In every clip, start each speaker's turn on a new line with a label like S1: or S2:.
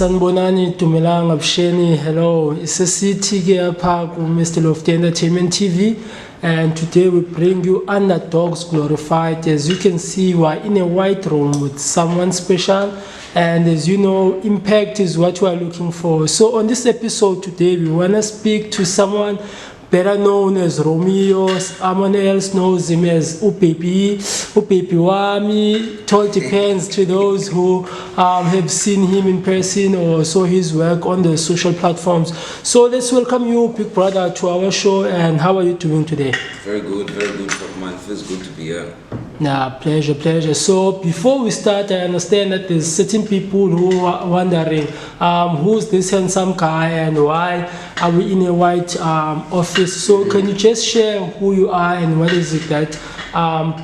S1: Sanbonani Tumelanga Bsheni, hello. It's a city here, Mr. of the Entertainment TV, and today we bring you Underdogs Glorified. As you can see, we are in a white room with someone special, and as you know, impact is what we are looking for. So on this episode today, we want to speak to someone better known as Romeo. Someone else knows him as Upepi Wami. It all depends to those who have seen him in person or saw his work on the social platforms. So let's welcome you, big brother, to our show. And how are you doing today?
S2: Very good, man. Feels good to be here.
S1: Pleasure. So before we start, I understand that there's certain people who are wondering who's this handsome guy and why are we in a white office. So can you just share who you are and what is it that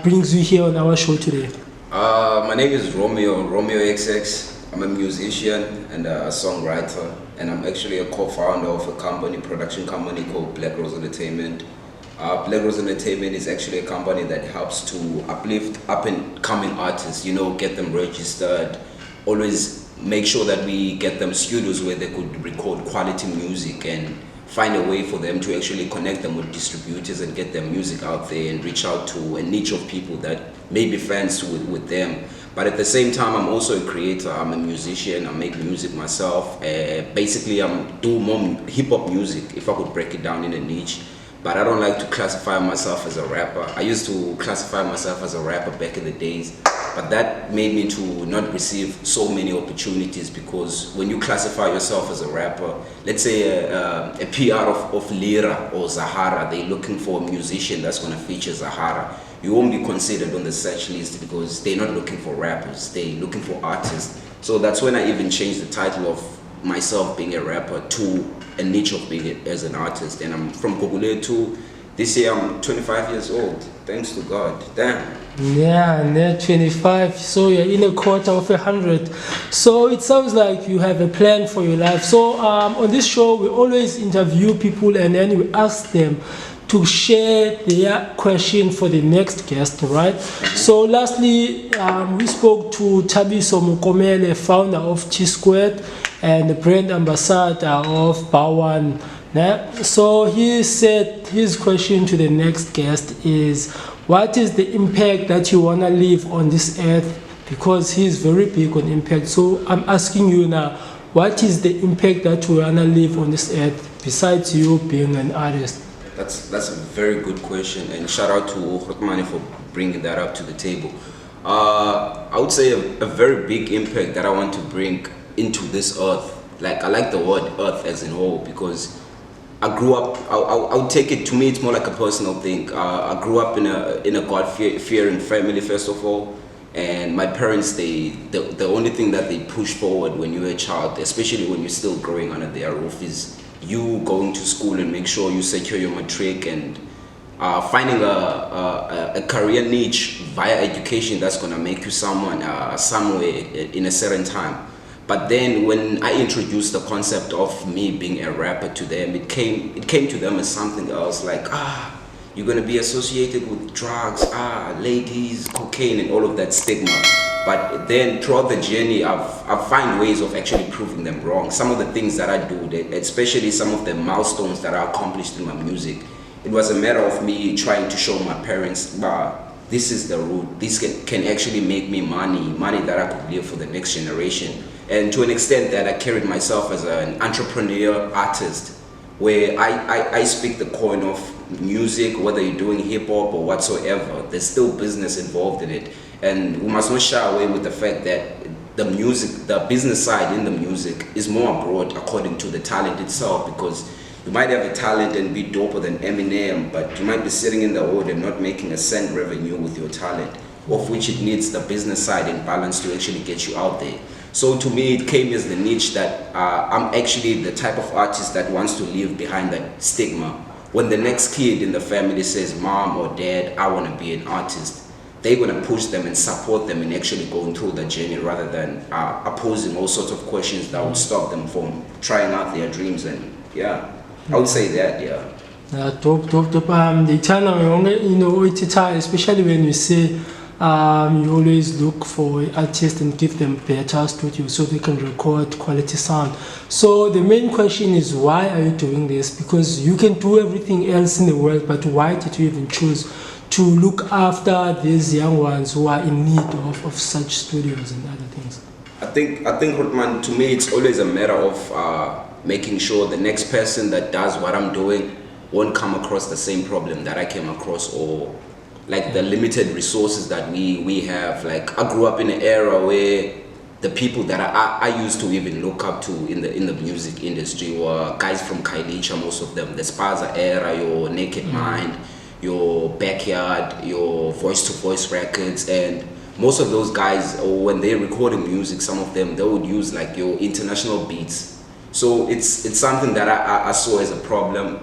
S1: brings you here on our show today?
S2: My name is Romeo Xx. I'm a musician and a songwriter, and I'm actually a co-founder of a production company called Black Rose Entertainment. Black Rose Entertainment is actually a company that helps to uplift up-and-coming artists, get them registered, always make sure that we get them studios where they could record quality music and find a way for them to actually connect them with distributors and get their music out there and reach out to a niche of people that may be fans with them. But at the same time, I'm also a creator. I'm a musician. I make music myself. Basically, I'm doing more hip-hop music, if I could break it down in a niche. But I don't like to classify myself as a rapper. I used to classify myself as a rapper back in the days, but that made me to not receive so many opportunities, because when you classify yourself as a rapper, let's say a PR of Lira or Zahara, they're looking for a musician that's going to feature Zahara. You won't be considered on the search list because they're not looking for rappers, they're looking for artists. So that's when I even changed the title of myself being a rapper to a niche of being as an artist. And I'm from Kogule too. This year I'm 25 years old, thanks to God. Damn.
S1: Yeah, and then 25, so you're in a quarter of 100. So it sounds like you have a plan for your life. So on this show, we always interview people and then we ask them to share their question for the next guest, right? So lastly, we spoke to Thabiso Mokomele, founder of T-Squared and the brand ambassador of Bawan. So he said his question to the next guest is, what is the impact that you want to leave on this earth? Because he's very big on impact. So I'm asking you now, what is the impact that you want to leave on this earth besides you being an artist?
S2: That's a very good question, and shout out to Hotmani for bringing that up to the table. I would say a very big impact that I want to bring into this earth. Like, I like the word earth as in whole, because I grew up, I would take it, to me it's more like a personal thing. I grew up in a God-fearing family, first of all, and my parents, the only thing that they push forward when you're a child, especially when you're still growing under their roof, is you going to school and make sure you secure your matric and finding a career niche via education that's going to make you someone somewhere in a certain time. But then when I introduced the concept of me being a rapper to them, it came to them as something else, like, you're going to be associated with drugs, ladies, cocaine, and all of that stigma. But then throughout the journey, I've found ways of actually proving them wrong. Some of the things that I do, especially some of the milestones that I accomplished in my music, it was a matter of me trying to show my parents, this is the route. This can actually make me money that I could live for the next generation. And to an extent that I carried myself as an entrepreneur artist, where I speak the coin of music, whether you're doing hip hop or whatsoever, there's still business involved in it. And we must not shy away with the fact that the business side in the music is more broad according to the talent itself, because you might have a talent and be doper than Eminem, but you might be sitting in the hood and not making a cent revenue with your talent, of which it needs the business side in balance to actually get you out there. So to me, it came as the niche that I'm actually the type of artist that wants to leave behind that stigma. When the next kid in the family says, Mom or Dad, I want to be an artist, they're going to push them and support them in actually going through the journey, rather than opposing all sorts of questions that would stop them from trying out their dreams. And I would say that,
S1: Top. The channel, especially when you say you always look for artists and give them better studio so they can record quality sound. So the main question is, why are you doing this? Because you can do everything else in the world, but why did you even choose to look after these young ones who are in need of such studios and other things?
S2: I think, Rutman, to me, it's always a matter of making sure the next person that does what I'm doing won't come across the same problem that I came across, or like the limited resources that we have. Like, I grew up in an era where the people that I used to even look up to in the music industry were guys from Kailicha, most of them, the Spaza era, your Naked Mind, your Backyard, your Voice to Voice records, and most of those guys, or when they're recording music, some of them, they would use like your international beats. So it's something that I saw as a problem.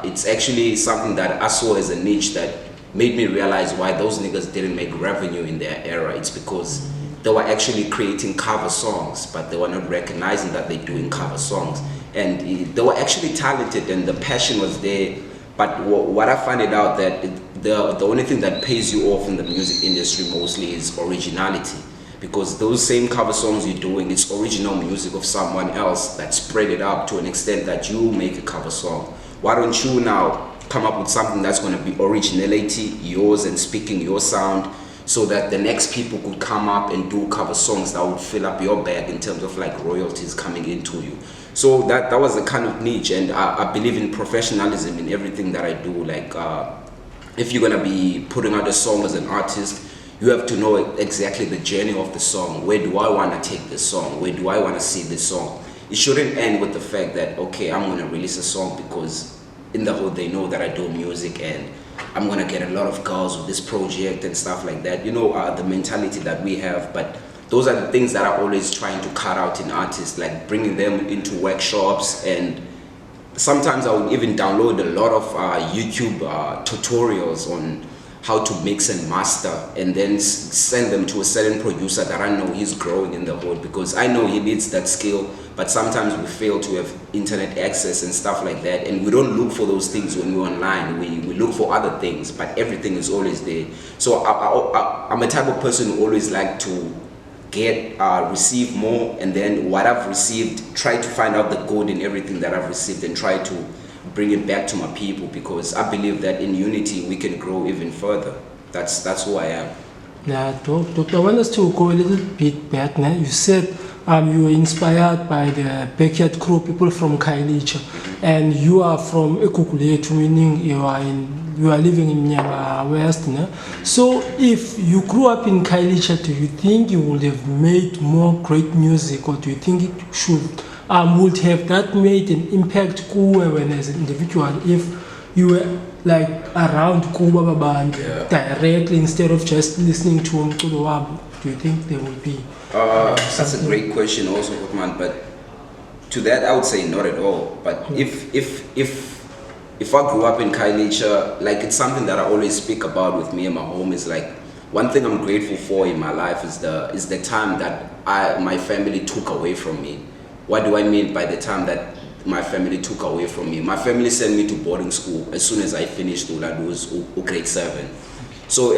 S2: It's actually something that I saw as a niche that made me realize why those niggas didn't make revenue in their era. It's because they were actually creating cover songs, but they were not recognizing that they're doing cover songs. And they were actually talented and the passion was there. But what I found it out that the only thing that pays you off in the music industry mostly is originality. Because those same cover songs you're doing, it's original music of someone else that spread it up to an extent that you make a cover song. Why don't you now come up with something that's going to be originality, yours, and speaking your sound, so that the next people could come up and do cover songs that would fill up your bag in terms of like royalties coming into you. So that was the kind of niche, and I believe in professionalism in everything that I do. Like, if you're gonna be putting out a song as an artist, you have to know exactly the journey of the song. Where do I want to take this song? Where do I want to see this song? It shouldn't end with the fact that, okay, I'm gonna release a song because in the hood they know that I do music and I'm gonna get a lot of girls with this project and stuff like that. You know, the mentality that we have. But those are the things that I'm always trying to cut out in artists, like bringing them into workshops, and sometimes I would even download a lot of YouTube tutorials on how to mix and master, and then send them to a certain producer that I know he's growing in the hood, because I know he needs that skill, but sometimes we fail to have internet access and stuff like that, and we don't look for those things when we're online. We look for other things, but everything is always there. So I'm a type of person who always like to receive more, and then what I've received, try to find out the good in everything that I've received and try to bring it back to my people, because I believe that in unity we can grow even further. That's who I am.
S1: Yeah, Doctor, I want us to go a little bit back now. You said you were inspired by the Backyard crew, people from Kailicha, and you are from Ekukuletu, meaning you are living in Nyanga West. No? So if you grew up in Kailicha, do you think you would have made more great music, or do you think it would have that made an impact Kuwe when as an individual if you were like around Kuba Band directly instead of just listening to Umkulo Wabu? Do you think there would be?
S2: That's a great question also, Hotman, but to that I would say not at all. But if I grew up in Kailicha, like, it's something that I always speak about with me and my home, is like, one thing I'm grateful for in my life is the time that my family took away from me. What do I mean by the time that my family took away from me? My family sent me to boarding school as soon as I finished grade 7. So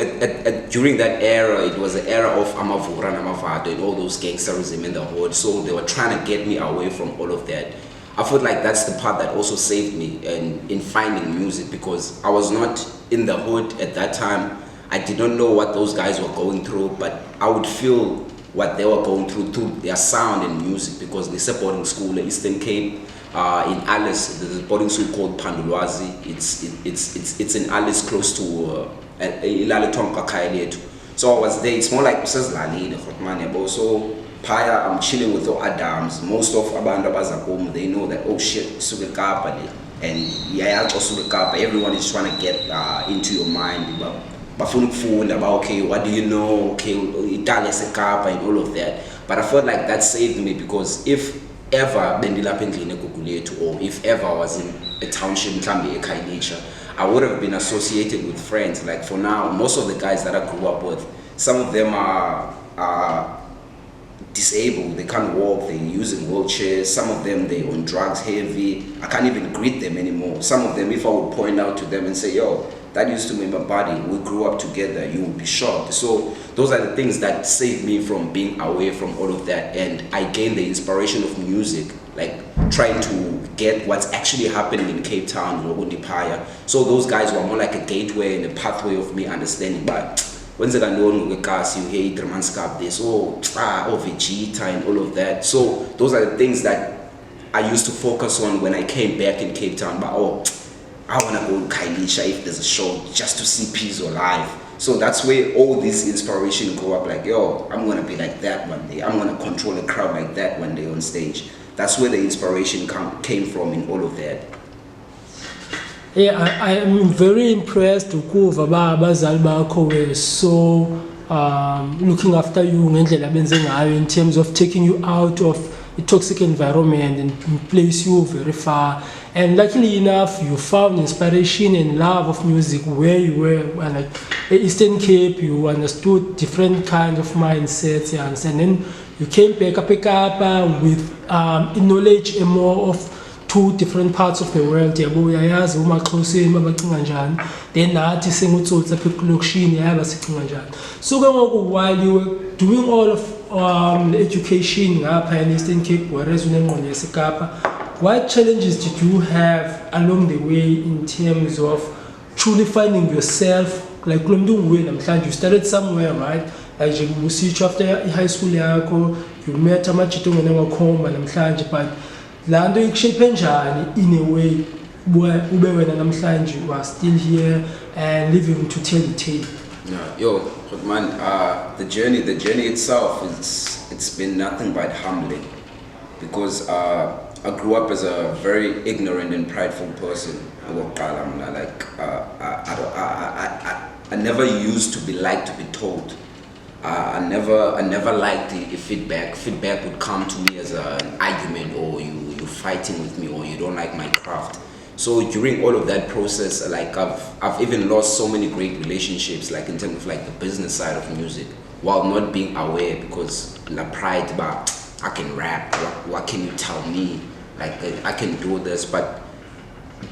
S2: during that era, it was the era of Amavura and Amavado and all those gangsterism in the hood. So they were trying to get me away from all of that. I feel like that's the part that also saved me in finding music, because I was not in the hood at that time. I did not know what those guys were going through, but I would feel what they were going through their sound and music, because they said boarding school in Eastern Cape, in Alice. There's a boarding school called Pandulwazi. It's in Alice, close to Ilaletonka Kailetu. So I was there. It's more like so Paya, I'm chilling with the Adams. Most of Abanda Bazakom, they know that, oh shit, Sugakapa, and yeah, Sugakapa. Everyone is trying to get into your mind about okay, what do you know? Okay, Italia Sekapa and all of that. But I felt like that saved me, because if ever Bendila Pendline Kukuletu, or if ever I was in a township in Kambi Kailicha, I would have been associated with friends. Like, for now, most of the guys that I grew up with, some of them are disabled, they can't walk, they're using wheelchairs. Some of them, they're on drugs heavy. I can't even greet them anymore. Some of them, if I would point out to them and say, yo, that used to be my body. We grew up together. You would be shocked. So those are the things that saved me from being away from all of that, and I gained the inspiration of music, like trying to get what's actually happening in Cape Town or Undipaya. So those guys were more like a gateway and a pathway of me understanding. But when's it you hate Romanskap this or Vegeta and all of that. So those are the things that I used to focus on when I came back in Cape Town. But I wanna go to Kailisha if there's a show just to see Pizzo live. So that's where all this inspiration grew up, like, yo, I'm gonna be like that one day. I'm gonna control a crowd like that one day on stage. That's where the inspiration came from in all of that.
S1: Yeah, I am very impressed ukuva abazali bakho were so looking after you ngendlela benze ngayo in terms of taking you out of a toxic environment and place you very far. And luckily enough, you found inspiration and love of music where you were, like Eastern Cape. You understood different kinds of mindsets, and then you came back up with knowledge and more of two different parts of the world. Then so while you were doing all of the education in Eastern Cape, whereas what challenges did you have along the way in terms of truly finding yourself? Like you started somewhere, right? Like you see after high school, you met a match but Lando in a way where you are still here and living to tell the tale.
S2: Yeah, yo, man, the journey itself it's been nothing but humbling, because I grew up as a very ignorant and prideful person. I never used to be liked to be told. I never liked the feedback. Feedback would come to me as an argument, or you're fighting with me, or you don't like my craft. So during all of that process, like I've even lost so many great relationships, like in terms of like the business side of music, while not being aware, because la pride, but I can rap. What can you tell me? Like I can do this. But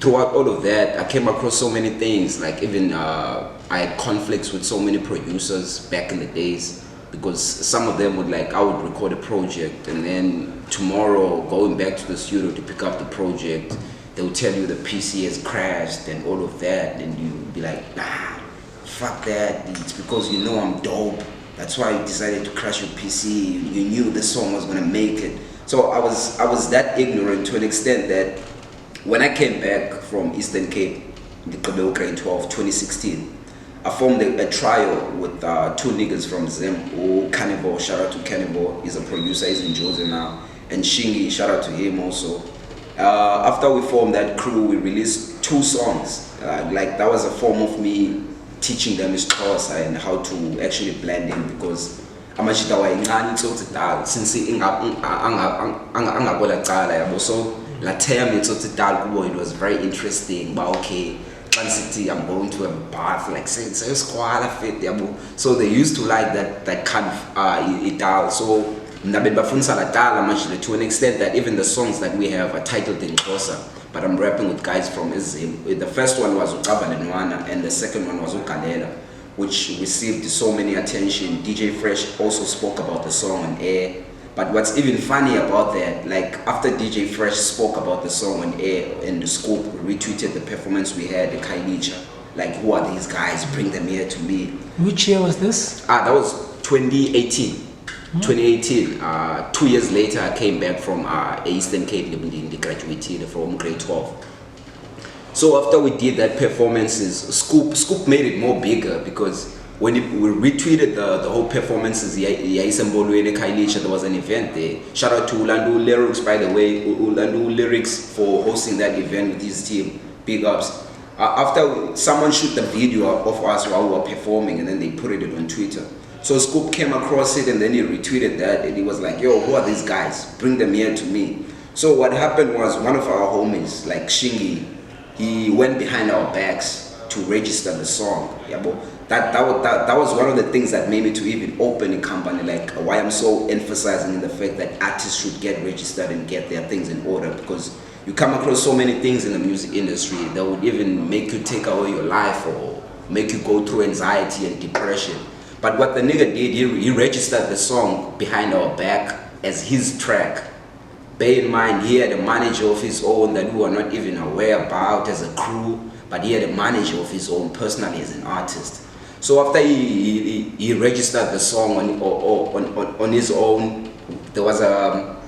S2: throughout all of that, I came across so many things. Like even I had conflicts with so many producers back in the days, because some of them I would record a project, and then tomorrow going back to the studio to pick up the project, they will tell you the PC has crashed and all of that, and you'll be like, nah, fuck that, it's because you know I'm dope. That's why you decided to crash your PC. You knew the song was gonna make it. So I was that ignorant to an extent that when I came back from Eastern Cape, the Kadoka in 2016, I formed a trio with two niggas from Zim. Cannibal, shout out to Cannibal, he's a producer, he's in Jose now. And Shingi, shout out to him also. After we formed that crew, we released 2 songs. Like that was a form of me teaching them Xhosa and how to actually blend in, because amashita wayincane itsotsidala since angabola cala yabo, so la term itsotsidala kubo, it was very interesting. But okay, I'm going to a bath, like so they used to like that kind of idal. So to an extent that even the songs that we have are titled in Xhosa, but I'm rapping with guys from Izim. The first one was Uqaba and the second one was Ukalela, which received so many attention. DJ Fresh also spoke about the song on air. But what's even funny about that, like after DJ Fresh spoke about the song on air, and the Scoop retweeted the performance we had at Kailicha, like who are these guys, bring them here to me.
S1: Which year was this?
S2: That was 2018. 2018, 2 years later I came back from Eastern Cape, the graduated from grade 12. So after we did that performances, Scoop made it more bigger, because when we retweeted the whole performances, there was an event there. Shout out to Ulandu Lyrics, by the way, Ulandu Lyrics for hosting that event with his team. Big ups. After someone shoot the video of us while we were performing, and then they put it on Twitter. So Scoop came across it, and then he retweeted that, and he was like, yo, who are these guys? Bring them here to me. So what happened was, one of our homies, like Shingi, he went behind our backs to register the song. Yeah, but that was one of the things that made me to even open a company, like why I'm so emphasizing the fact that artists should get registered and get their things in order, because you come across so many things in the music industry that would even make you take away your life or make you go through anxiety and depression. But what the nigga did, he registered the song behind our back as his track. Bear in mind, he had a manager of his own that we were not even aware about as a crew, but he had a manager of his own personally as an artist. So after he registered the song on his own, there was a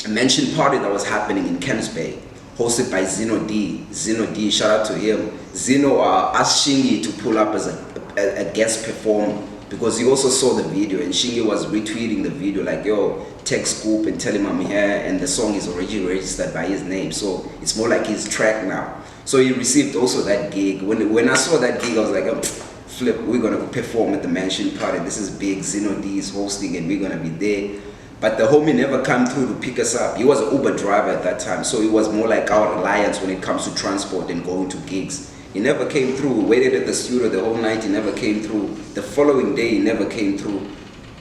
S2: mention party that was happening in Camps Bay, hosted by Zino D. Zino D, shout out to him. Zino asked Shingy to pull up as a guest performer because he also saw the video, and Shingy was retweeting the video like, yo, text Scoop and tell him I'm here, and the song is already registered by his name, so it's more like his track now. So he received also that gig. When I saw that gig, I was like, oh, flip, we're gonna perform at the mansion party. This is big, Zino D is hosting and we're gonna be there. But the homie never came through to pick us up. He was an Uber driver at that time, so he was more like our reliance when it comes to transport and going to gigs. He never came through. We waited at the studio the whole night, he never came through. The following day, he never came through.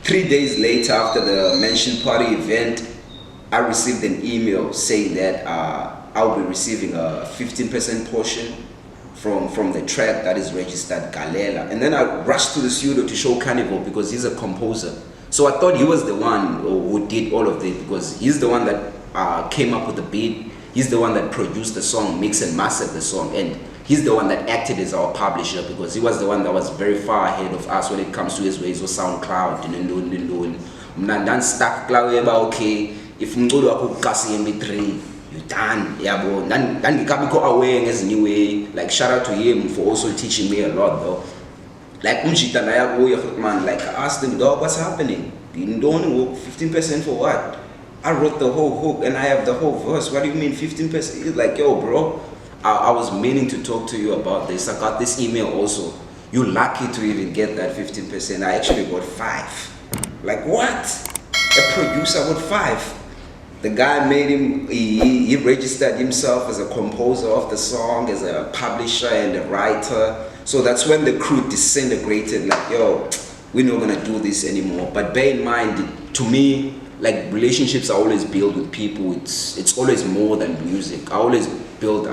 S2: 3 days later, after the mansion party event, I received an email saying that I'll be receiving a 15% portion from the track that is registered Galela. And then I rushed to the studio to show Carnival because he's a composer. So I thought he was the one who did all of this because he's the one that came up with the beat. He's the one that produced the song, mixed and mastered the song, and he's the one that acted as our publisher because he was the one that was very far ahead of us when it comes to his ways of SoundCloud. Mna stuck okay, if mculo wakho uqasi MP3, you done, yabo. Ngikabikho aware ngezinye way. Like shout out to him for also teaching me a lot though. Like man, like I asked him, dog, what's happening? You don't 15% for what? I wrote the whole hook and I have the whole verse. What do you mean 15%? He's like, yo, bro, I was meaning to talk to you about this. I got this email also. You're lucky to even get that 15%. I actually got 5. Like what? A producer got 5. The guy made him, he registered himself as a composer of the song, as a publisher and a writer. So that's when the crew disintegrated, like, yo, we're not gonna do this anymore. But bear in mind, to me, like relationships are always built with people. It's always more than music. I always build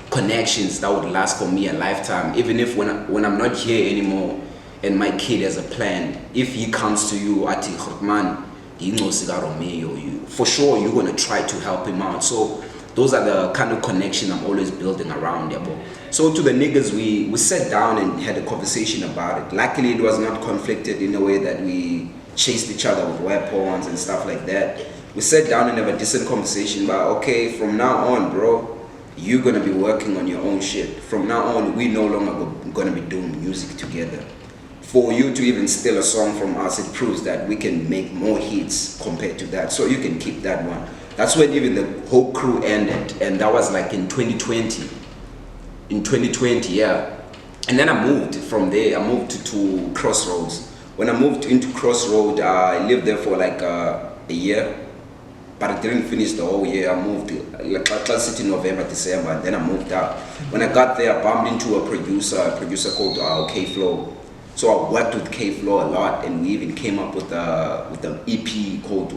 S2: connections that would last for me a lifetime. Even if when I'm not here anymore and my kid has a plan, if he comes to you, Ati man, Romeo, for sure you're gonna try to help him out. So those are the kind of connection I'm always building around there, bro. So to the niggas, we sat down and had a conversation about it. Luckily, it was not conflicted in a way that we chased each other with weapons and stuff like that. We sat down and have a decent conversation about, okay, from now on, bro, you're gonna be working on your own shit. From now on, we no longer gonna be doing music together. For you to even steal a song from us, it proves that we can make more hits compared to that. So you can keep that one. That's when even the whole crew ended, and that was like in 2020. In 2020, yeah. And then I moved from there. I moved to Crossroads. When I moved into Crossroads, I lived there for like a year, but I didn't finish the whole year. I moved like Class City November, December, and then I moved out. When I got there, I bumped into a producer called K-Flow. So I worked with K-Flow a lot, and we even came up with an EP called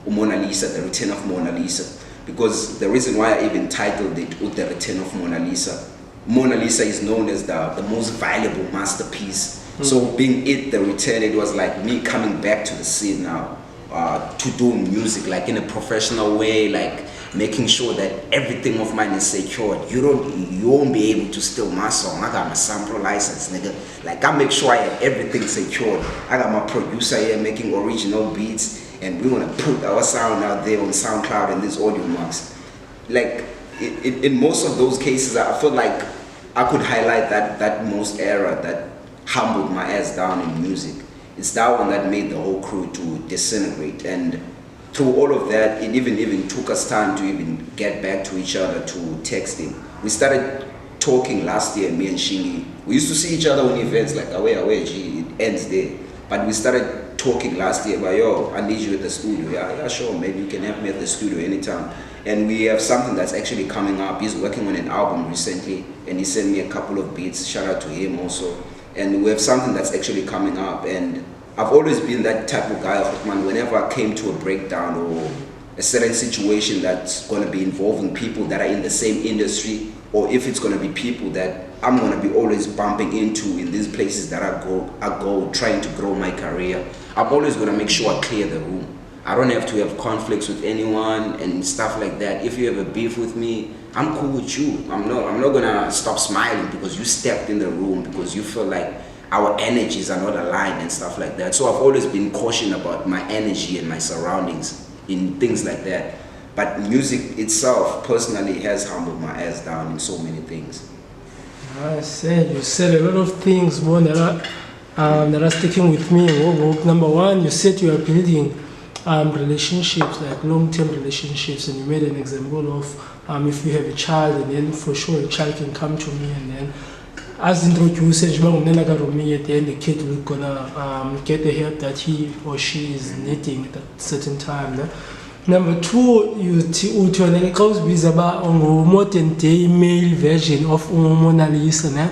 S2: Mona Lisa, The Return of Mona Lisa. Because the reason why I even titled it The Return of Mona Lisa, Mona Lisa is known as the most valuable masterpiece. So being it the return, it was like me coming back to the scene now, to do music like in a professional way, like making sure that everything of mine is secured. You won't be able to steal my song. I got my sample license, nigga. Like I make sure I have everything secured. I got my producer here making original beats, and we want to put our sound out there on SoundCloud and these audio marks. Like in most of those cases, I feel like I could highlight that most era that humbled my ass down in music. It's that one that made the whole crew to disintegrate. And through all of that, it even took us time to even get back to each other, to texting. We started talking last year, me and Shingy. We used to see each other on events like away, G, it ends there. But we started talking last year about, yo, I need you at the studio. Yeah, sure, maybe you can help me at the studio anytime. And we have something that's actually coming up. He's working on an album recently, and he sent me a couple of beats. Shout out to him also. And we have something that's actually coming up. And I've always been that type of guy, man. Whenever I came to a breakdown or a certain situation that's going to be involving people that are in the same industry, or if it's going to be people that I'm going to be always bumping into in these places that I go trying to grow my career, I'm always going to make sure I clear the room. I don't have to have conflicts with anyone and stuff like that. If you have a beef with me, I'm cool with you. I'm not gonna stop smiling because you stepped in the room, because you feel like our energies are not aligned and stuff like that. So I've always been cautious about my energy and my surroundings in things like that. But music itself personally has humbled my ass down in so many things.
S1: You said a lot of things, one that are sticking with me. Number one, you said you are building relationships, like long-term relationships, and you made an example of if you have a child, and then for sure a child can come to me, and then as introduced, Romeo, then the kid will gonna get the help that he or she is needing at that certain time. Ne? Number two, you is about a modern day male version of Mona Lisa. Ne?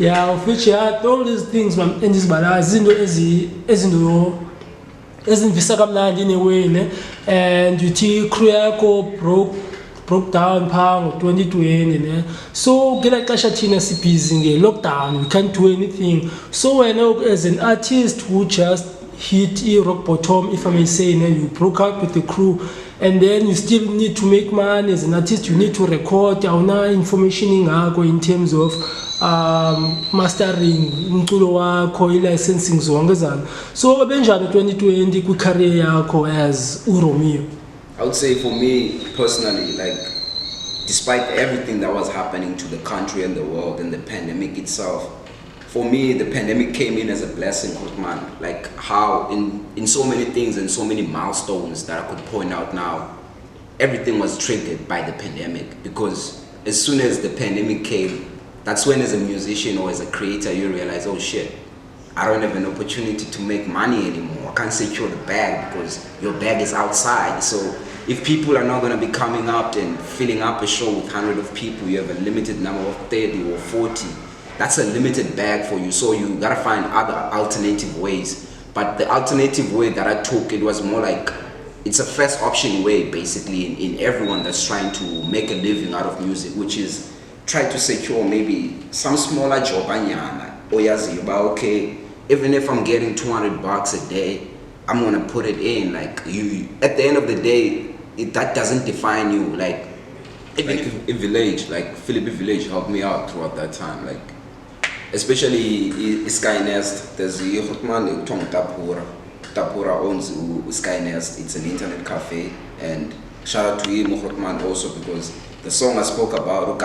S1: Yeah, of which you had all these things, and this balance ezinvisa kamnandi in a way, ne? And uthi crew yakho broke down phaa ngo-2020, ne? So ngela xesha thina sibhizi nge-lockdown, we can't do anything. So wena as an artist who just hit rock bottom, if I may say, ne? You broke out with the crew, and then you still need to make money as an artist. You need to record awuna information ingako in terms of mastering umculo wakho, i-licensing zonke zana. So benjani 2020 kwi-career yakho as uRomeo?
S2: I would say for me personally, like, despite everything that was happening to the country and the world and the pandemic itself, for me the pandemic came in as a blessing, man. Like how in so many things and so many milestones that I could point out now, everything was triggered by the pandemic. Because as soon as the pandemic came, that's when as a musician or as a creator you realize, oh shit, I don't have an opportunity to make money anymore. I can't secure the bag because your bag is outside. So if people are not going to be coming up and filling up a show with 100 of people, you have a limited number of 30 or 40. That's a limited bag for you. So you got to find other alternative ways. But the alternative way that I took, it was more like, it's a first option way basically in everyone that's trying to make a living out of music, which is try to secure maybe some smaller job, but okay, even if I'm getting $200 a day, I'm gonna put it in. Like you, at the end of the day, that doesn't define you. Like even in Village, like Philippi Village helped me out throughout that time. Like especially Skynest, there's a man Tapura owns Skynest. It's an internet cafe, and shout out to him, Hotman, also because the song I spoke about,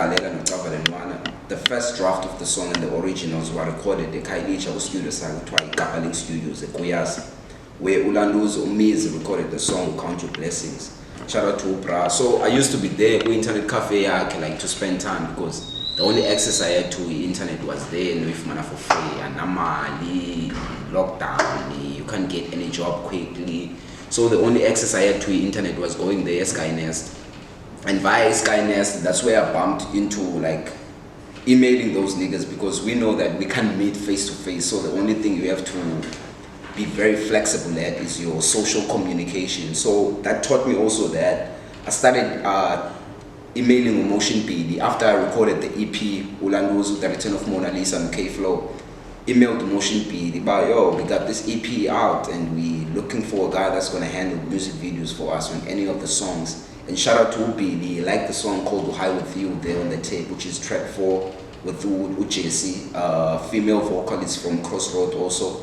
S2: the first draft of the song and the originals were recorded at Kailicha Studios, Kapaling Studios, where Ulandu's Umiz recorded the song Count Your Blessings. Shout out to Oprah. So I used to be there at internet cafe, like to spend time, because the only access I had to the internet was there, and with mana for free, and namali, lockdown, you can't get any job quickly. So the only access I had to the internet was going there, Skynest. And via Skynest, that's where I bumped into like emailing those niggas, because we know that we can't meet face to face. So the only thing you have to be very flexible at is your social communication. So that taught me also that I started emailing Emotion PD after I recorded the EP Ulandu's The Return of Mona Lisa and K-Flow. Emailed Emotion PD about, yo, we got this EP out and we looking for a guy that's gonna handle music videos for us on any of the songs. And shout out to Ubi, he liked the song called High With You there on the tape, which is track 4 with Ujesi, female vocalist from Crossroad also.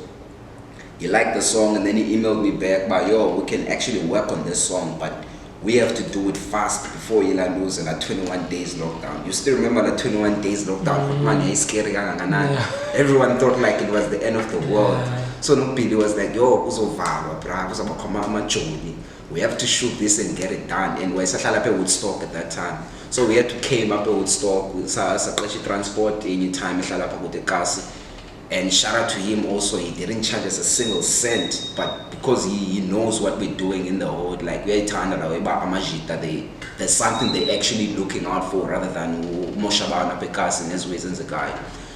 S2: He liked the song, and then he emailed me back by, yo, we can actually work on this song, but we have to do it fast before Ilandu's and a 21 days lockdown. You still remember the 21 days lockdown? Everyone thought like it was the end of the world. So Nopili was like, yo, we have to shoot this and get it done. And we had Woodstock at that time. So we had to came up at Woodstock with transport anytime with the cars. And shout out to him also, he didn't charge us a single cent, but because he knows what we're doing in the hood, like we're there's something they're actually looking out for rather than Moshabana Pekas and his ways and the guy.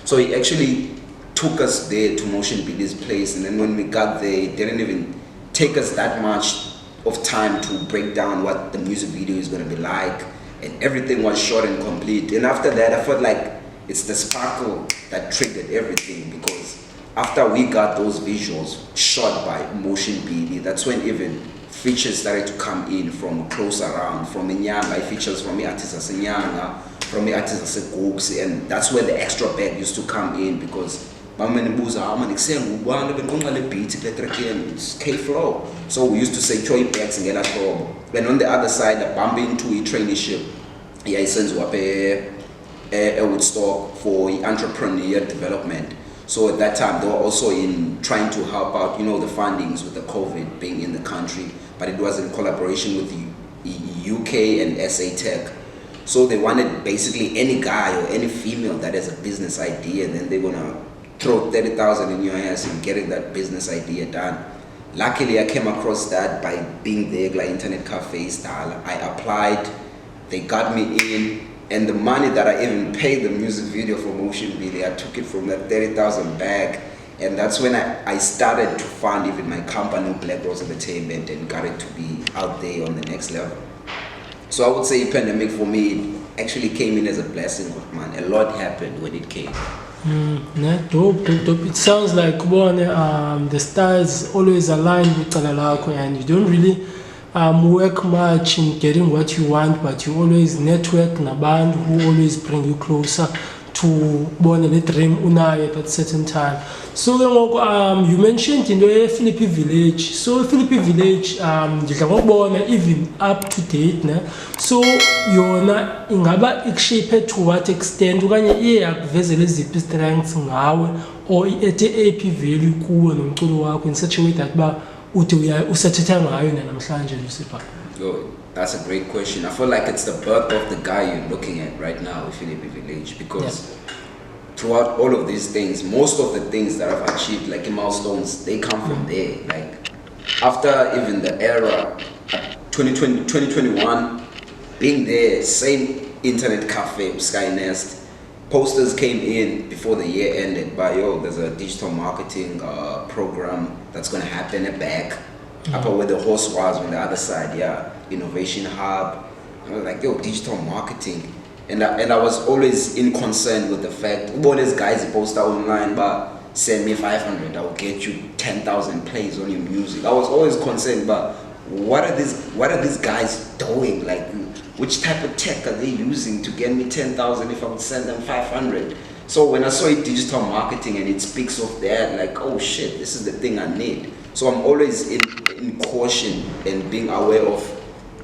S2: So he actually took us there to Motion Billy's place, and then when we got there, it didn't even take us that much of time to break down what the music video is going to be like, and everything was shot and complete. And after that, I felt like it's the sparkle that triggered everything, because after we got those visuals shot by Motion BD, that's when even features started to come in from close around, from Inyanga, features from the artists as Inyanga, from the artists as Gooks, and that's where the extra bag used to come in, because it's K-Flow. So we used to say Choi bags and get and on the other side, the bump into a traineeship, yeah, it sends up a Woodstock for entrepreneur development. So at that time, they were also in trying to help out, the fundings with the COVID being in the country, but it was in collaboration with the UK and SA Tech. So they wanted basically any guy or any female that has a business idea, then they're gonna throw 30,000 in your ass and getting that business idea done. Luckily, I came across that by being there, like internet cafe style. I applied, they got me in, and the money that I even paid the music video for Motion Video, I took it from that 30,000 bag, and that's when I started to fund even my company, Black Rose Entertainment, and got it to be out there on the next level. So I would say pandemic for me actually came in as a blessing, man. A lot happened when it came.
S1: Dope. It sounds like the stars always align with Talalako, and you don't really work much in getting what you want, but you always network nabantu who always bring you closer to the dream unayo at that certain time. So you mentioned in the Philippi village. So Philippi village even up to date so yona ingaba ikushape to what extent okanye iye yakuvezela eziphi strengths ngawe or AP value kuwe nomculo wakho in such a way that usathetha ngayo namhlanje Lucifer?
S2: Yo, that's a great question. I feel like it's the birth of the guy you're looking at right now, Philippi Village, because throughout all of these things, most of the things that I've achieved, like in milestones, they come from there. Like after even the era, 2021, being there, same internet cafe, Skynest, posters came in before the year ended, but there's a digital marketing program that's going to happen at back, up where the horse was on the other side, innovation hub. I was like, digital marketing. And I was always in concern with the fact, all these guys post out online, but send me 500, I'll get you 10,000 plays on your music. I was always concerned, but what are these guys doing? Like, which type of tech are they using to get me 10,000 if I would send them 500? So when I saw it digital marketing and it speaks of that, like, oh shit, this is the thing I need. So I'm always in caution and being aware of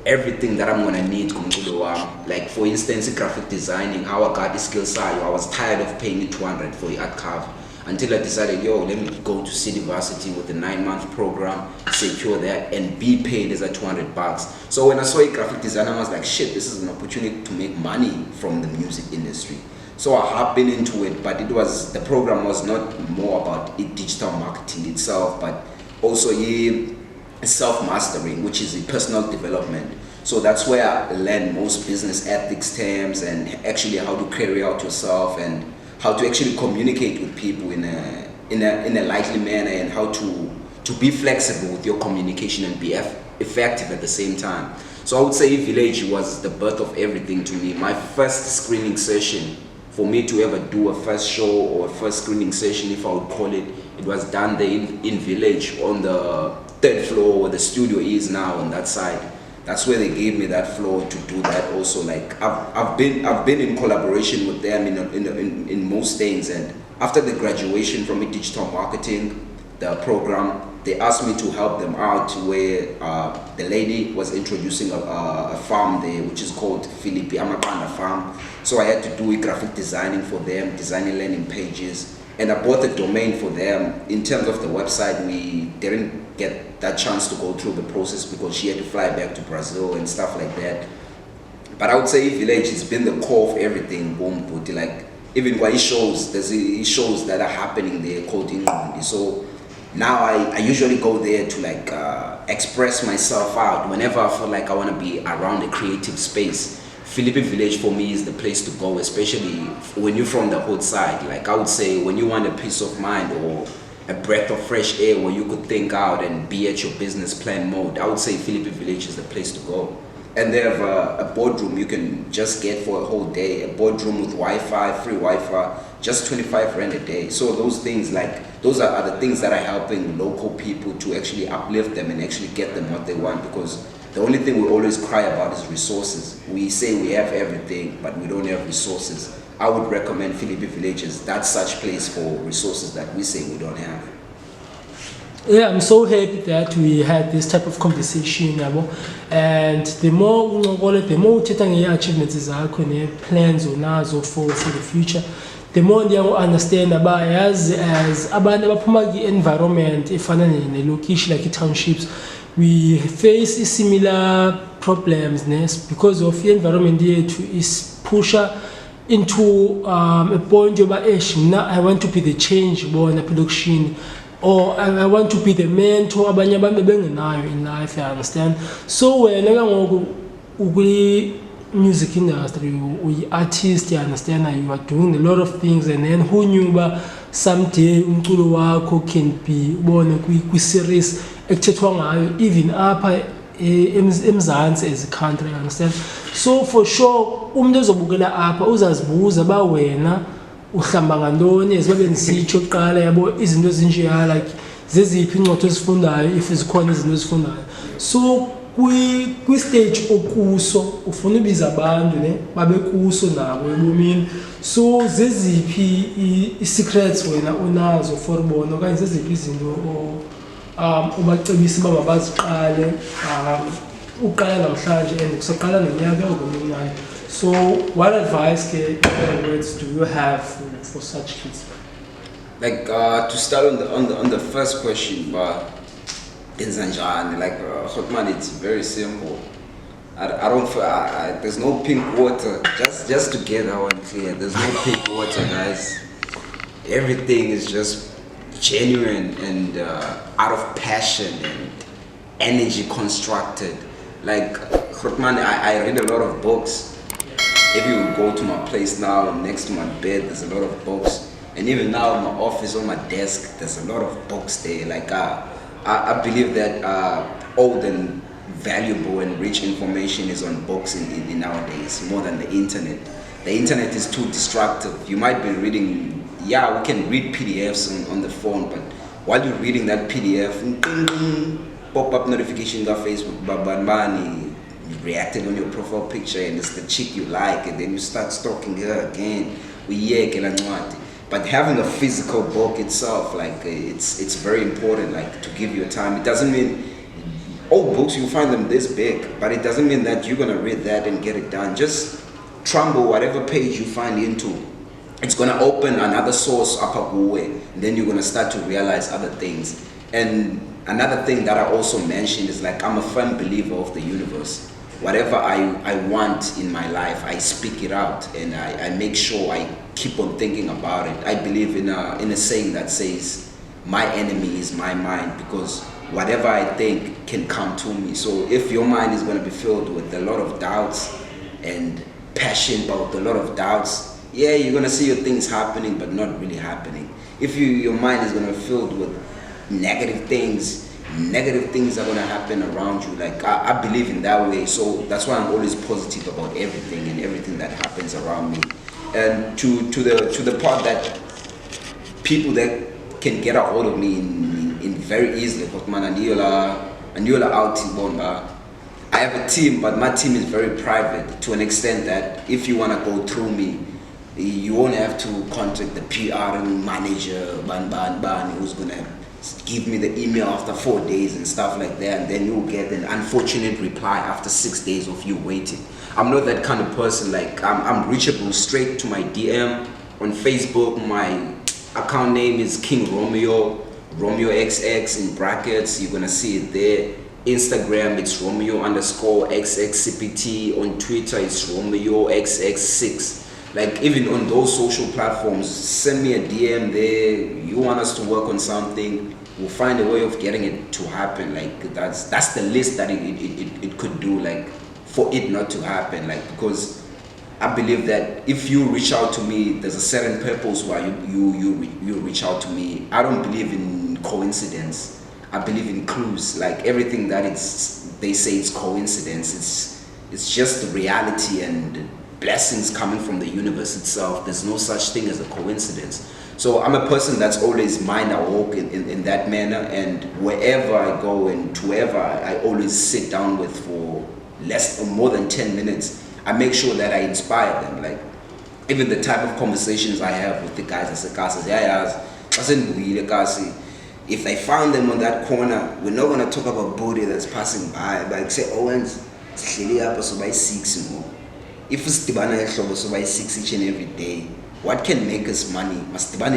S2: everything that I'm gonna need. Like for instance, graphic designing, how I got the skills I was tired of paying 200 for the art cover until I decided, let me go to City Varsity with a 9-month program, secure that, and be paid as a $200. So when I saw a graphic designer, I was like, shit, this is an opportunity to make money from the music industry. So I hopped into it, but the program was not more about digital marketing itself, but also self-mastering, which is personal development. So that's where I learned most business ethics terms and actually how to carry out yourself and how to actually communicate with people in a likely manner, and how to be flexible with your communication and be effective at the same time. So I would say Village was the birth of everything to me. My first screening session, for me to ever do a first show or a first screening session, if I would call it, it was done there in Village on the 3rd floor where the studio is now on that side. That's where they gave me that floor to do that also. Like I've been in collaboration with them in most things, and after the graduation from digital marketing, the program, they asked me to help them out where the lady was introducing a farm there, which is called Philippi farm. So I had to do graphic designing for them, designing landing pages, and I bought the domain for them. In terms of the website, we didn't get that chance to go through the process because she had to fly back to Brazil and stuff like that. But I would say Village has been the core of everything. Boom, but like even what there's shows that are happening there called England. So now I usually go there to like express myself out whenever I feel like I want to be around a creative space. Philippi Village for me is the place to go, especially when you're from the hood side. Like I would say, when you want a peace of mind or a breath of fresh air where you could think out and be at your business plan mode, I would say Philippi Village is the place to go. And they have a boardroom you can just get for a whole day, a boardroom with Wi-Fi, free Wi-Fi, just 25 rand a day. So those things, like, those are the things that are helping local people to actually uplift them and actually get them what they want, because the only thing we always cry about is resources. We say we have everything, but we don't have resources. I would recommend Philippi Villages. That's such place for resources that we say we don't have.
S1: Yeah, I'm so happy that we had this type of conversation, yabo. And the more the more uthetha nge-achievements zakho ne-plans onazo for the future, the more ndiya-understand about as abantu abaphuma ki-environment efana nelokishi like i-townships, we face similar problems because of i-environment yethu is pusher into a point yoba mina I want to be the change bona production, or I want to be the mentor abanye abantu bengenayo in life, you understand? So wena kangoku ukwi music industry, uyi-artist, you understand, you are doing a lot of things, and then who knew ba someday umculo wakho can be ubone kwi-series ekuthethwa ngayo even apha eMzantsi as a country, you understand? So for sure umuntu ezobukela apha uzazibuza ba wena uhlamba ngantoni ezibabe nisitsho kuqala yabo izinto ezinjeya, like zeziphi incwadi ezifundayo if zikhona izinto ezifundayo. So kwi-stage okuso ufuna ubiza abantu babe kuso nabo ebomini. So zeziphi i-secrets wena unazo for bona, okanye zeziphi izinto ubacebisa uba mabaziqale uqala namhlanje and kusaqala nonyaka okomncane? So what advice words do you have for such kids?
S2: Like to start on the first question, but like Hotman, it's very simple. I don't there's no pink water. Just to get that one clear, there's no pink water, guys. Everything is just genuine and out of passion and energy constructed. Like Hotman, I read a lot of books. If you would go to my place now, next to my bed, there's a lot of books. And even now in my office, on my desk, there's a lot of books there. Like I believe that old and valuable and rich information is on books in nowadays, more than the internet. The internet is too destructive. You might be reading, yeah, we can read PDFs on the phone, but while you're reading that PDF, pop-up notification on Facebook, babani, reacting on your profile picture, and it's the chick you like, and then you start stalking her again. But having a physical book itself, like it's very important, like to give your time. It doesn't mean old books you find them this big, but it doesn't mean that you're gonna read that and get it done. Just trumble whatever page you find into. It's gonna open another source up a way, and then you're gonna start to realize other things. And another thing that I also mentioned is like I'm a firm believer of the universe. Whatever I want in my life, I speak it out, and I make sure I keep on thinking about it. I believe in a saying that says, my enemy is my mind, because whatever I think can come to me. So if your mind is going to be filled with a lot of doubts and passion about a lot of doubts, yeah, you're going to see your things happening, but not really happening. If your mind is going to be filled with negative things are going to happen around you. Like I believe in that way, so that's why I'm always positive about everything and everything that happens around me. And to the part that people that can get a hold of me in very easily, because man, Aniola out in Bomba. I have a team, but my team is very private to an extent that if you want to go through me, you won't have to contact the PR manager, ban, who's gonna give me the email after 4 days and stuff like that, and then you'll get an unfortunate reply after 6 days of you waiting. I'm not that kind of person. Like I'm reachable straight to my DM on Facebook. My account name is King Romeo Xx in brackets. You're gonna see it there. Instagram, it's Romeo_XXCPT. On Twitter, it's Romeo XX6. Like even on those social platforms, send me a DM there. You want us to work on something, we'll find a way of getting it to happen. Like that's the list that it could do, like for it not to happen. Like because I believe that if you reach out to me, there's a certain purpose why you reach out to me. I don't believe in coincidence. I believe in clues. Like everything that they say it's coincidence. It's just the reality and blessings coming from the universe itself. There's no such thing as a coincidence. So I'm a person that's always mind I walk in that manner, and wherever I go and to whoever I always sit down with for less or more than 10 minutes, I make sure that I inspire them. Like even the type of conversations I have with the guys as a guys, if I found them on that corner, we're not gonna talk about booty that's passing by, like say Owens so by 6 more. If it's so by 6 each and every day, what can make us money? Must like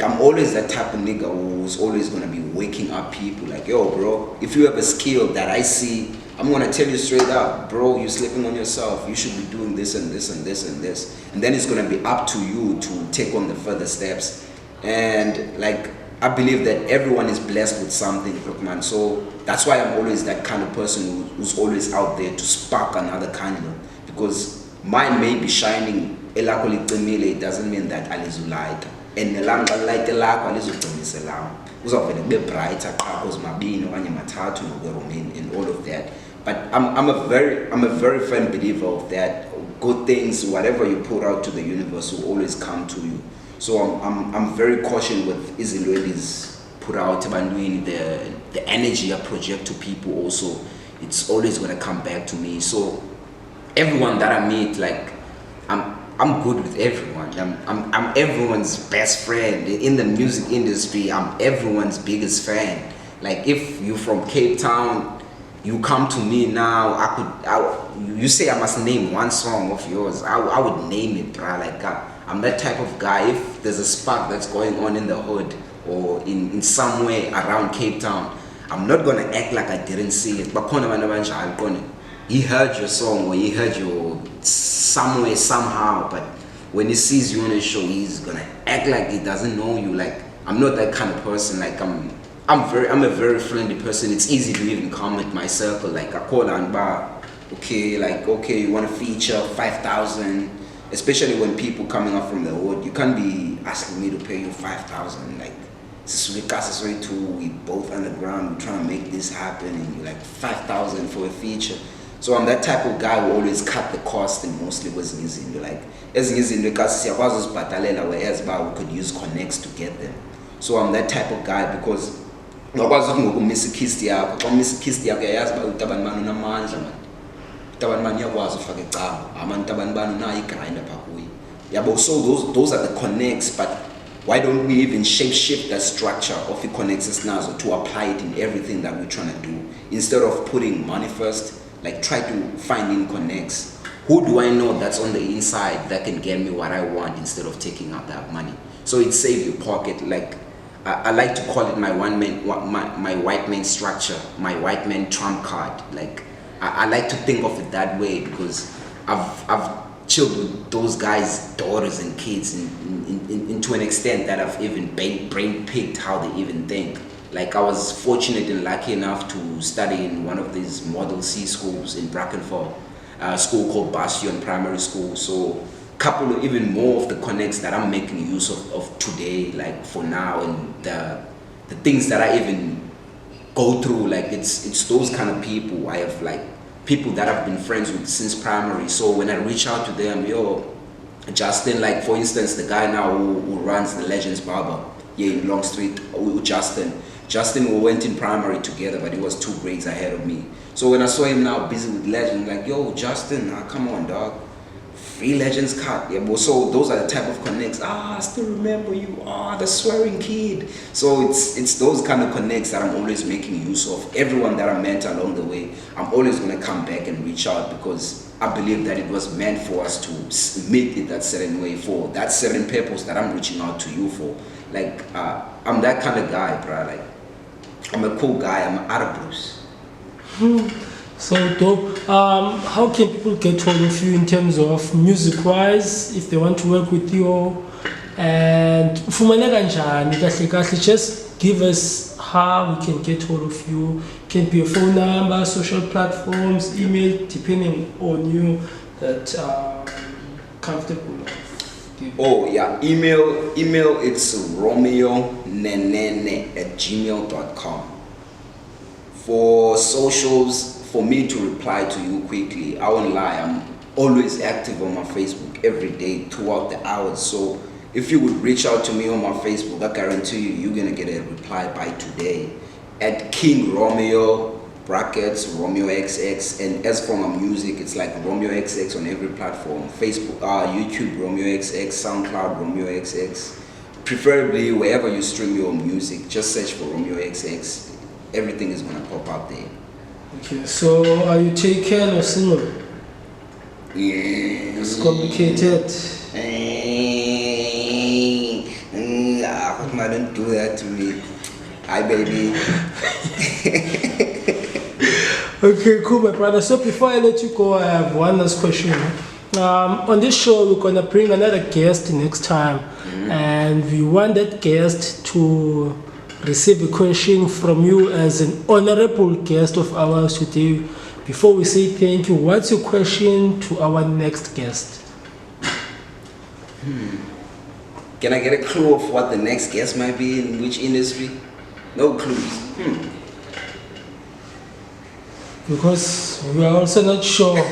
S2: I'm always that type of nigga who's always gonna be waking up people like, yo bro, if you have a skill that I see, I'm gonna tell you straight up, bro, you're sleeping on yourself, you should be doing this and this and this and this. And then it's gonna be up to you to take on the further steps. And like I believe that everyone is blessed with something, man. So that's why I'm always that kind of person who's always out there to spark another candle. Because mine may be shining, it doesn't mean that alizulaita. And the light brighter, and all of that. But I'm a very firm believer of that. Good things, whatever you put out to the universe, will always come to you. So I'm very cautious with Izilweli's put out the energy I project to people. Also, it's always gonna come back to me. So everyone that I meet, like I'm good with everyone. I'm everyone's best friend in the music industry. I'm everyone's biggest fan. Like if you're from Cape Town, you come to me now. You say I must name one song of yours. I would name it, bruh. Like I'm that type of guy. If there's a spark that's going on in the hood or in somewhere around Cape Town, I'm not gonna act like I didn't see it. But he heard your song or he heard you somewhere somehow, but when he sees you on a show, he's gonna act like he doesn't know you. Like I'm not that kind of person. Like I'm a very friendly person. It's easy to even come with my circle. Like I call and bar, okay, you want to feature 5,000, especially when people coming up from the hood. You can't be asking me to pay you 5,000. Like we both underground, we're trying to make this happen, and you're like 5,000 for a feature. So I'm that type of guy who always cut the cost, and mostly was using like as in because we could use connects to get them. So I'm that type of guy because miss kiss so those are the connects. But why don't we even shift that structure of the connects now to apply it in everything that we're trying to do, instead of putting money first? Like try to find in connects. Who do I know that's on the inside that can get me what I want instead of taking out that money? So it saves your pocket. Like I like to call it my my white man structure, my white man trump card. Like I like to think of it that way because I've chilled with those guys' daughters and kids to an extent that I've even brain picked how they even think. Like I was fortunate and lucky enough to study in one of these Model C schools in Brackenfell, a school called Bastion Primary School. So couple of even more of the connects that I'm making use of today, like for now, and the things that I even go through, like it's those kind of people. I have like people that I've been friends with since primary. So when I reach out to them, yo, Justin, like for instance, the guy now who runs the Legends Barber here in Long Street, Justin, we went in primary together, but he was 2 grades ahead of me. So when I saw him now busy with Legends, like, yo, Justin, come on, dog. Free Legends card. Yeah, but so those are the type of connects. I still remember you. The swearing kid. So it's those kind of connects that I'm always making use of. Everyone that I met along the way, I'm always going to come back and reach out because I believe that it was meant for us to meet it that certain way, for that certain purpose that I'm reaching out to you for. Like, I'm that kind of guy, bro. Like, I'm a cool guy. I'm an Arab Bruce.
S1: So dope. How can people get hold of you in terms of music-wise, if they want to work with you? And just give us how we can get hold of you. Can be a phone number, social platforms, email, depending on you. that comfortable of giving?
S2: Oh yeah, email it's romeonenene@gmail.com. For socials, for me to reply to you quickly, I won't lie, I'm always active on my Facebook every day throughout the hours. So if you would reach out to me on my Facebook, I guarantee you're gonna get a reply by today at King Romeo brackets Romeo XX. And as for my music, it's like Romeo XX on every platform: Facebook, YouTube Romeo XX, SoundCloud Romeo XX. Preferably wherever you stream your music, just search for Romeo XX. Everything is gonna pop up there.
S1: Okay, so are you taken or single?
S2: Yeah.
S1: It's complicated.
S2: Don't do that to me. Hi, baby.
S1: Okay, cool, my brother. So before I let you go, I have one last question. On this show, we're gonna bring another guest next time, and we want that guest to receive a question from you as an honorable guest of ours today. Before we say thank you, what's your question to our next guest?
S2: Can I get a clue of what the next guest might be, in which industry? No clues.
S1: Because we are also not sure.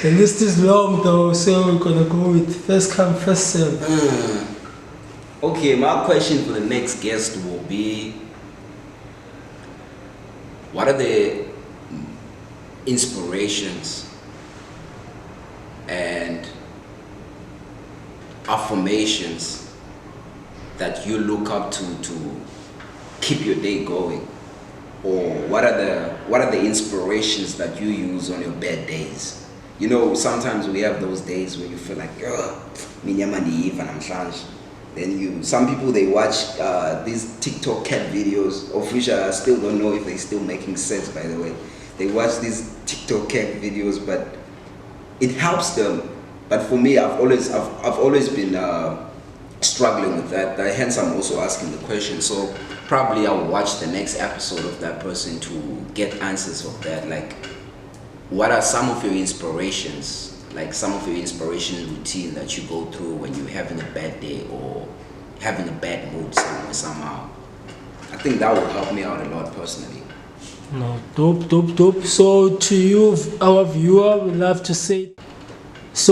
S1: The list is long though, so we're gonna go with first come, first serve.
S2: Okay, my question for the next guest will be, what are the inspirations and affirmations that you look up to keep your day going? Or what are the inspirations that you use on your bad days? You know, sometimes we have those days where you feel like, then some people, they watch these TikTok cat videos, of which I still don't know if they're still making sense, by the way. They watch these TikTok cat videos, but it helps them. But for me, I've always been struggling with that. Hence, I'm also asking the question. So probably I'll watch the next episode of that person to get answers of that. Like, what are some of your inspirations? Like some of your inspiration routine that you go through when you're having a bad day or having a bad mood somehow. I think that will help me out a lot personally.
S1: No, dope. So to you, our viewer, we love to say thank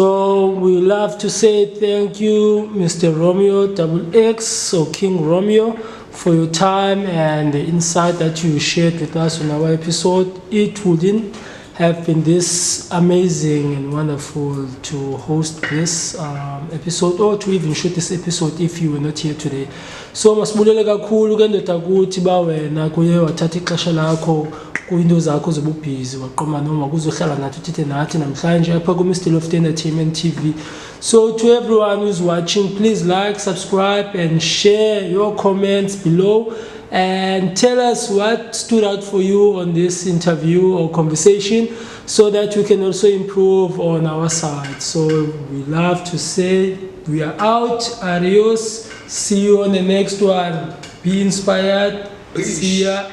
S1: you, Mr. Romeo XX, or King Romeo, for your time and the insight that you shared with us on our episode. It wouldn't have been this amazing and wonderful to host this episode, or to even shoot this episode if you were not here today. So masibulele kakhulu ke ndoda kuthi ba wena kuye wathatha ixesha lakho kuyinto zakho zobubhizi waqoma noma kuzohlala nathi uthethe nathi namhlanje apha ku-Mr. Loft Entertainment TV. So to everyone who's watching, please like, subscribe and share your comments below and tell us what stood out for you on this interview or conversation, so that we can also improve on our side. So we love to say we are out. Adios. See you on the next one. Be inspired. See ya.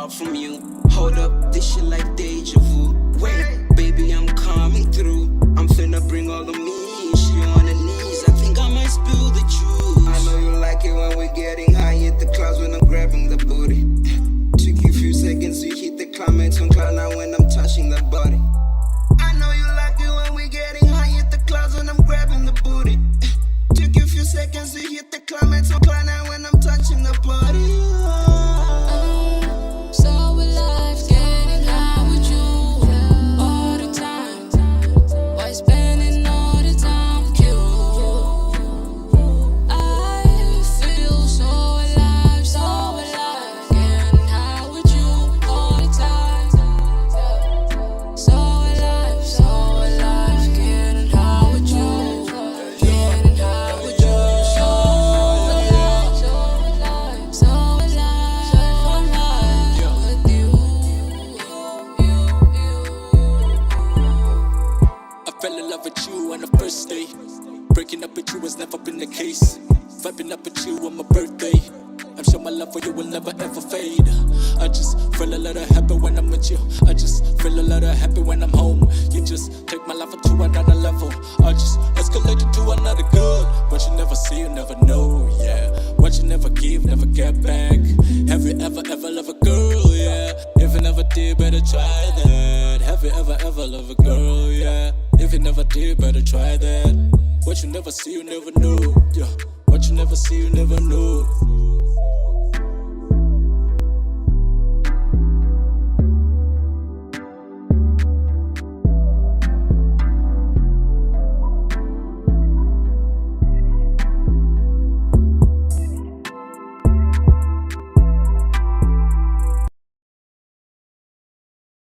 S1: From you, hold up, this shit like deja vu. Wait, baby, I'm coming through. I'm finna bring all of me. She on her knees, I think I might spill the juice. I know you like it when we're getting high at the clouds when I'm grabbing the booty. Took you a few seconds to hit the
S3: climax on cloud nine when I'm touching the body. I know you like it when we getting high, hit the clouds when I'm grabbing the booty. Took you a few seconds to hit the climax on cloud nine when I'm touching the body.
S4: So alive, getting high with you all the time. Why spending all the time with you? I feel so alive, getting high with you all the time. So alive, getting high with you, getting high with you. So alive, with you.
S5: I fell in love with you on the first day. Breaking up with you has never been the case. Vibing up with you on my birthday. I'm sure my love for you will never ever fade. I just feel a little happy when I'm with you. I just feel a little happy when I'm home. You just take my life to another level. I just escalate it to another good. What you never see, you never know, yeah. What you never give, never get back. Have you ever loved a girl, yeah? If you never did, better try that. Have you ever loved a girl, yeah? If you never did, better try that. What you never see, you never know, yeah. What you never see, you never know.